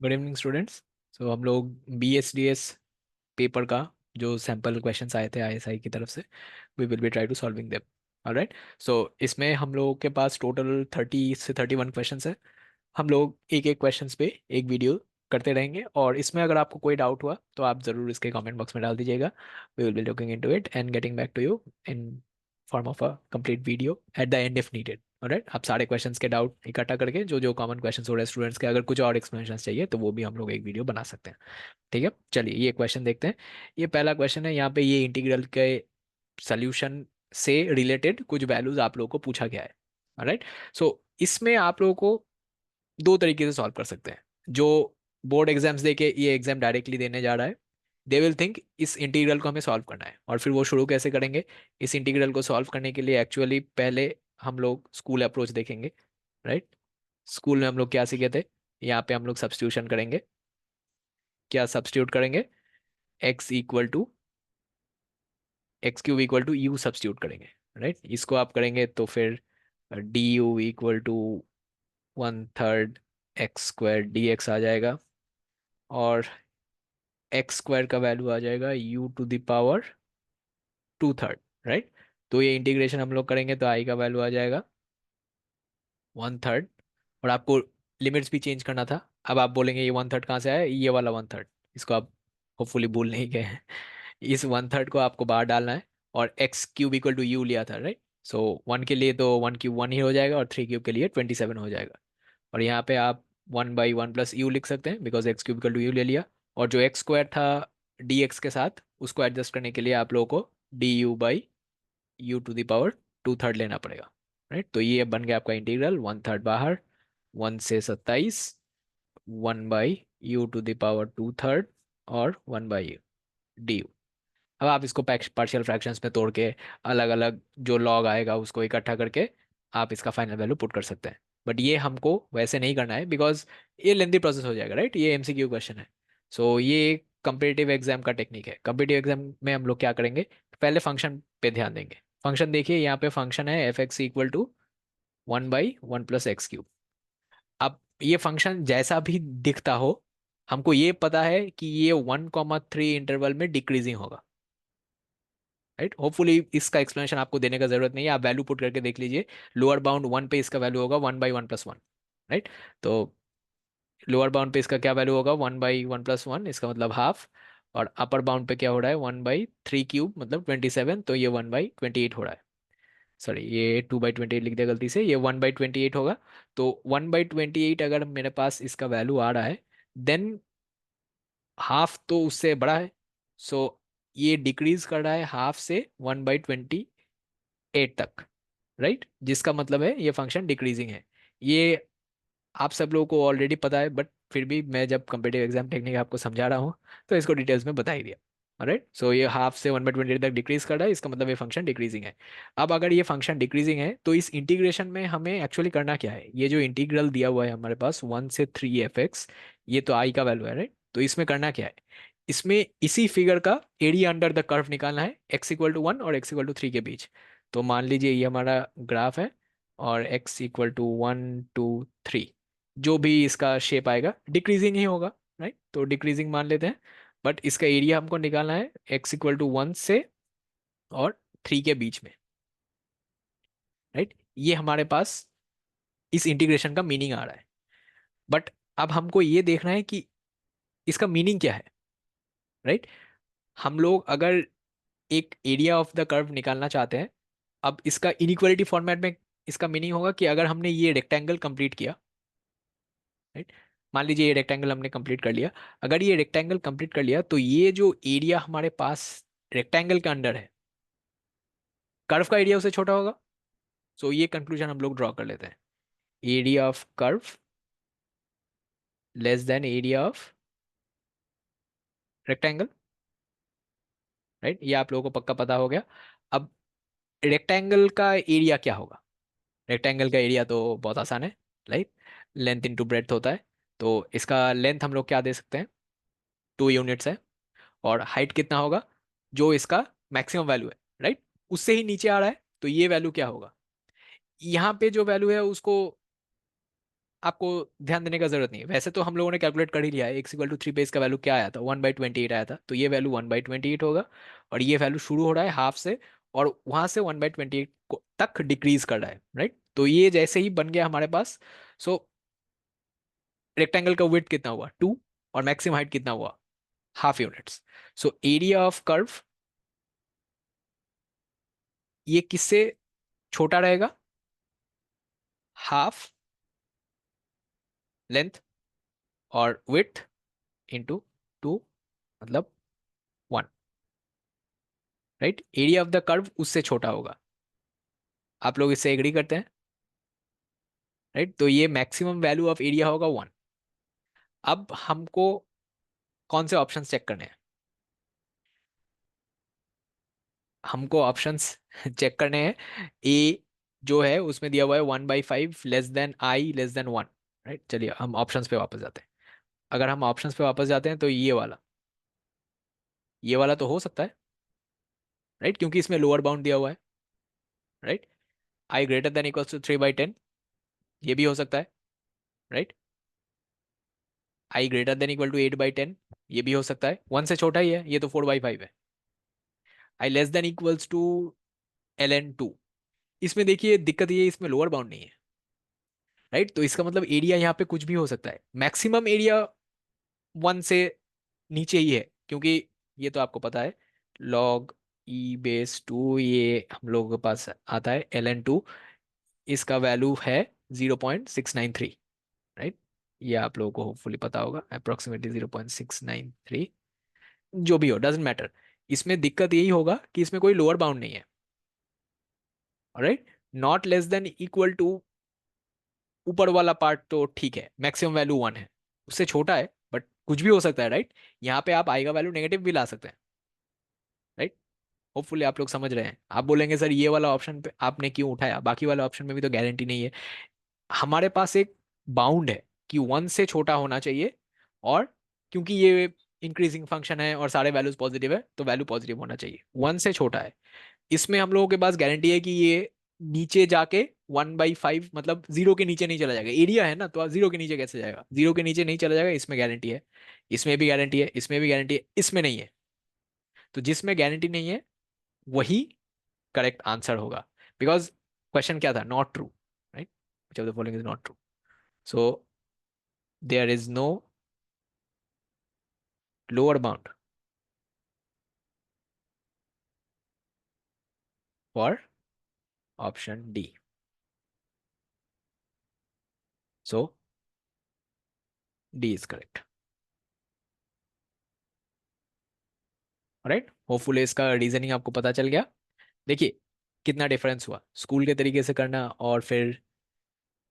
Good evening students. सो हम लोग BSDS paper का जो सैम्पल क्वेश्चंस आए थे ISI की तरफ से, we will be try to solving them. Alright. So इसमें हम लोगों के पास टोटल 30 से 31 क्वेश्चंस है। हम लोग एक एक क्वेश्चंस पे एक वीडियो करते रहेंगे, और इसमें अगर आपको कोई डाउट हुआ तो आप ज़रूर इसके कमेंट बॉक्स में डाल दीजिएगा। We will be looking into it and getting back to you in form of a complete video at the end if needed. Alright, आप सारे क्वेश्चंस के डाउट इकट्ठा करके जो जो कॉमन क्वेश्चंस हो रहे हैं स्टूडेंट्स के, अगर कुछ और एक्सप्लेनेशन चाहिए तो वो भी हम लोग एक वीडियो बना सकते हैं। ठीक है, चलिए ये क्वेश्चन देखते हैं। ये पहला क्वेश्चन है। यहाँ पे ये इंटीग्रल के सोल्यूशन से रिलेटेड कुछ वैल्यूज आप लोगों को पूछा गया है। ऑलराइट। सो इसमें आप लोगों को दो तरीके से सॉल्व कर सकते हैं। जो बोर्ड एग्जाम्स देके ये एग्जाम डायरेक्टली देने जा रहा है, दे विल थिंक इस इंटीग्रल को हमें सॉल्व करना है, और फिर वो शुरू कैसे करेंगे। इस इंटीग्रल को सॉल्व करने के लिए एक्चुअली पहले हम लोग स्कूल अप्रोच देखेंगे। राइट। स्कूल में हम लोग क्या सीखे थे, यहाँ पे हम लोग सब्स्टिट्यूशन करेंगे। क्या सब्स्टिट्यूट करेंगे? X equal to x³ = u substitute करेंगे। राइट, इसको आप करेंगे तो फिर du = 1/3 x² dx आ जाएगा, और x² का वैल्यू आ जाएगा u⁻²3। राइट। तो ये इंटीग्रेशन हम लोग करेंगे तो i का वैल्यू आ जाएगा 1/3। और आपको लिमिट्स भी चेंज करना था। अब आप बोलेंगे ये 1/3 कहाँ से आया, ये वाला 1/3, इसको आप होपफुली भूल नहीं गए हैं। इस 1/3 को आपको बाहर डालना है, और x³ = u लिया था। राइट। सो 1 के लिए तो 1³ 1 ही हो जाएगा, और 3³ के लिए 27 हो जाएगा। और यहाँ पे आप 1/1 + u लिख सकते हैं, बिकॉज x³ = u ले लिया। और जो x² था dx के साथ, उसको एडजस्ट करने के लिए आप लोगों को du/u⁻² लेना पड़ेगा। राइट। तो ये बन गया आपका इंटीग्रल। 1/3 बाहर, 1 से 27, 1/u⁻²3 और 1/du। अब आप इसको पार्शियल फ्रैक्शंस में तोड़ के अलग अलग जो लॉग आएगा उसको इकट्ठा करके आप इसका फाइनल वैल्यू पुट कर सकते हैं। बट ये हमको वैसे नहीं करना है, बिकॉज ये लेंथी प्रोसेस हो जाएगा। राइट, ये MCQ क्वेश्चन है। सो ये कंपिटिटिव एग्जाम का टेक्निक है। कंपिटिटिव एग्जाम में हम लोग क्या करेंगे, पहले फंक्शन पे ध्यान देंगे। फंक्शन देखिए, यहाँ पे फंक्शन है f(x)=1/1 + x³। अब ये फंक्शन जैसा भी दिखता हो, हमको ये पता है कि ये 1,3 इंटरवल में डिक्रीजिंग होगा। राइट, होपफुली इसका एक्सप्लेनेशन आपको देने का जरूरत नहीं है, आप वैल्यू पुट करके देख लीजिए। लोअर बाउंड 1 पे इसका वैल्यू होगा 1/1 + 1। राइट। तो लोअर बाउंड पे इसका क्या वैल्यू होगा, 1/1 + 1, इसका मतलब हाफ। और अपर बाउंड पे क्या हो रहा है, 1/3³ मतलब 27, तो ये 1/28 हो रहा है। सॉरी, ये 2/28 लिख दिया गलती से, ये 1/28 होगा। तो 1/28 अगर मेरे पास इसका वैल्यू आ रहा है, देन हाफ तो उससे बड़ा है। सो ये डिक्रीज कर रहा है हाफ से 1/28 तक। राइट, जिसका मतलब है ये फंक्शन डिक्रीजिंग है। ये आप सब लोगों को ऑलरेडी पता है, बट फिर भी मैं जब कंपेटिव एग्जाम टेक्निक आपको समझा रहा हूँ तो इसको डिटेल्स में बता ही दिया। राइट। सो ये हाफ से 1/28 तक डिक्रीज कर रहा है, इसका मतलब ये फंक्शन डिक्रीजिंग है। अब अगर ये फंक्शन डिक्रीजिंग है तो इस इंटीग्रेशन में हमें एक्चुअली करना क्या है, ये जो इंटीग्रल दिया हुआ है हमारे पास 1 से 3 fx, ये तो आई का वैल्यू है। राइट। तो इसमें करना क्या है, इसमें इसी फिगर का एरिया अंडर द कर्व निकालना है, x = 1 और x = 3 के बीच। तो मान लीजिए ये हमारा ग्राफ है, और x = 1 2 3, जो भी इसका शेप आएगा डिक्रीजिंग ही होगा। राइट, तो डिक्रीजिंग मान लेते हैं। बट इसका एरिया हमको निकालना है x = 1 से और 3 के बीच में। राइट, ये हमारे पास इस इंटीग्रेशन का मीनिंग आ रहा है। बट अब हमको ये देखना है कि इसका मीनिंग क्या है। राइट, हम लोग अगर एक एरिया ऑफ द कर्व निकालना चाहते हैं, अब इसका इनइक्वालिटी फॉर्मेट में इसका मीनिंग होगा कि अगर हमने ये रेक्टेंगल कंप्लीट किया। राइट, मान लीजिए ये रेक्टेंगल हमने कंप्लीट कर लिया। अगर ये रेक्टेंगल कंप्लीट कर लिया तो ये जो एरिया हमारे पास रेक्टेंगल के अंडर है, कर्व का एरिया उससे छोटा होगा। सो ये कंक्लूजन हम लोग ड्रॉ कर लेते हैं, area of curve less than area of rectangle. Right, ये आप लोगों को पक्का पता हो गया। अब रेक्टेंगल का एरिया क्या होगा, रेक्टेंगल का एरिया तो बहुत आसान है। राइट, लेंथ इंटू ब्रेड्थ होता है। तो इसका लेंथ हम लोग क्या दे सकते हैं, 2 यूनिट्स है। और हाइट कितना होगा, जो इसका मैक्सिमम वैल्यू है। राइट, उससे ही नीचे आ रहा है तो ये वैल्यू क्या होगा, यहाँ पे जो वैल्यू है उसको आपको ध्यान देने का जरूरत नहीं है। वैसे तो हम लोगों ने कैलकुलेट कर ही लिया है, x = 3 पे इसका वैल्यू क्या आया था, 1/28 आया था, तो ये वैल्यू 1/28 होगा। और ये वैल्यू शुरू हो रहा है हाफ से, और वहां से 1/28 तक डिक्रीज कर रहा है, राइट। तो ये जैसे ही बन गया हमारे पास, सो रेक्टेंगल का विड्थ कितना हुआ 2, और मैक्सिमम हाइट कितना हुआ half units. So area of curve ये किससे छोटा रहेगा, हाफ लेंथ और विड्थ इंटू 2, मतलब 1, right. Area of the curve उससे छोटा होगा। आप लोग इससे एग्री करते हैं, राइट। तो ये मैक्सिमम वैल्यू ऑफ एरिया होगा 1। अब हमको कौन से ऑप्शंस चेक करने हैं, हमको ऑप्शंस चेक करने हैं। ए जो है उसमें दिया हुआ है 1/5 i <1, राइट। चलिए हम ऑप्शंस पे वापस जाते हैं। अगर हम ऑप्शंस पे वापस जाते हैं तो ये वाला तो हो सकता है, राइट, क्योंकि इसमें लोअर बाउंड दिया हुआ है, राइट। i < 3/10, ये भी हो सकता है, राइट। i < 8/10, ये भी हो सकता है, 1 से छोटा ही है, ये तो 4/5 है। i < <= इसमें देखिए दिक्कत ये है, इसमें लोअर बाउंड नहीं है, राइट। तो इसका मतलब एरिया यहाँ पे कुछ भी हो सकता है। मैक्सिमम एरिया 1 से नीचे ही है, क्योंकि ये तो आपको पता है log e⁻², ये हम लोगों के पास आता है ln2, इसका वैल्यू है 0.693, राइट। ये आप लोगों को होपफुली पता होगा, अप्रोक्सीमेटली 0.693, जो भी हो डजेंट मैटर। इसमें दिक्कत यही होगा कि इसमें कोई लोअर बाउंड नहीं है, right. Not less than equal to, ऊपर वाला पार्ट तो ठीक है, मैक्सिमम वैल्यू 1 है, उससे छोटा है बट कुछ भी हो सकता है, राइट। यहाँ पे आप आई का वैल्यू नेगेटिव भी ला सकते हैं, राइट। होपफुली आप लोग समझ रहे हैं। आप बोलेंगे सर ये वाला ऑप्शन पे आपने क्यों उठाया, बाकी वाले ऑप्शन में भी तो गारंटी नहीं है। हमारे पास एक बाउंड है कि 1 से छोटा होना चाहिए, और क्योंकि ये इंक्रीजिंग फंक्शन है और सारे वैल्यूज पॉजिटिव है, तो वैल्यू पॉजिटिव होना चाहिए, 1 से छोटा है। इसमें हम लोगों के पास गारंटी है कि ये नीचे जाके 1/5, मतलब 0 के नीचे नहीं चला जाएगा। एरिया है ना, तो 0 के नीचे कैसे जाएगा, 0 के नीचे नहीं चला जाएगा, इसमें गारंटी है। इसमें भी गारंटी है, इसमें भी गारंटी है, इसमें नहीं है। तो जिसमें गारंटी नहीं है वही करेक्ट आंसर होगा, बिकॉज क्वेश्चन क्या था, not true, right, which of the following is not true. So there is no lower bound for option D. So D is correct, right. Hopefully इसका रीजनिंग आपको पता चल गया। देखिए कितना डिफरेंस हुआ स्कूल के तरीके से करना और फिर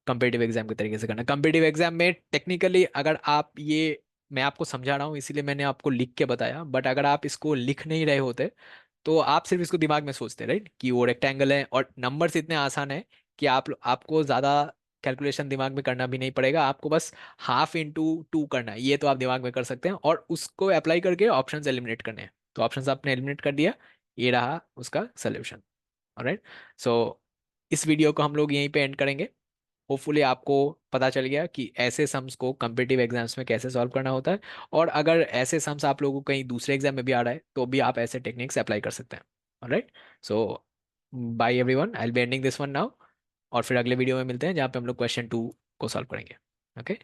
कंपेटिटिव एग्जाम के तरीके से करना। कंपेटिटिव एग्जाम में टेक्निकली अगर आप ये, मैं आपको समझा रहा हूँ इसीलिए मैंने आपको लिख के बताया, बट अगर आप इसको लिख नहीं रहे होते तो आप सिर्फ इसको दिमाग में सोचते, राइट, कि वो रेक्टेंगल है और नंबर्स इतने आसान है कि आपको ज़्यादा कैलकुलेशन दिमाग में करना भी नहीं पड़ेगा, आपको बस ½ × 2 करना है, ये तो आप दिमाग में कर सकते हैं, और उसको अप्लाई करके ऑप्शंस एलिमिनेट करने हैं। तो ऑप्शंस आपने एलिमिनेट कर दिया, ये रहा उसका सोल्यूशन, ऑलराइट। सो इस वीडियो को हम लोग यहीं पे एंड करेंगे। होपफुली आपको पता चल गया कि ऐसे सम्स को कम्पिटिटिव एग्जाम्स में कैसे सॉल्व करना होता है, और अगर ऐसे सम्स आप लोगों को कहीं दूसरे एग्जाम में भी आ रहा है तो भी आप ऐसे टेक्निक्स अप्लाई कर सकते हैं, alright. So bye everyone, I will be ending this one now, और फिर अगले वीडियो में मिलते हैं जहाँ पे हम लोग क्वेश्चन 2 को सॉल्व करेंगे। ओके।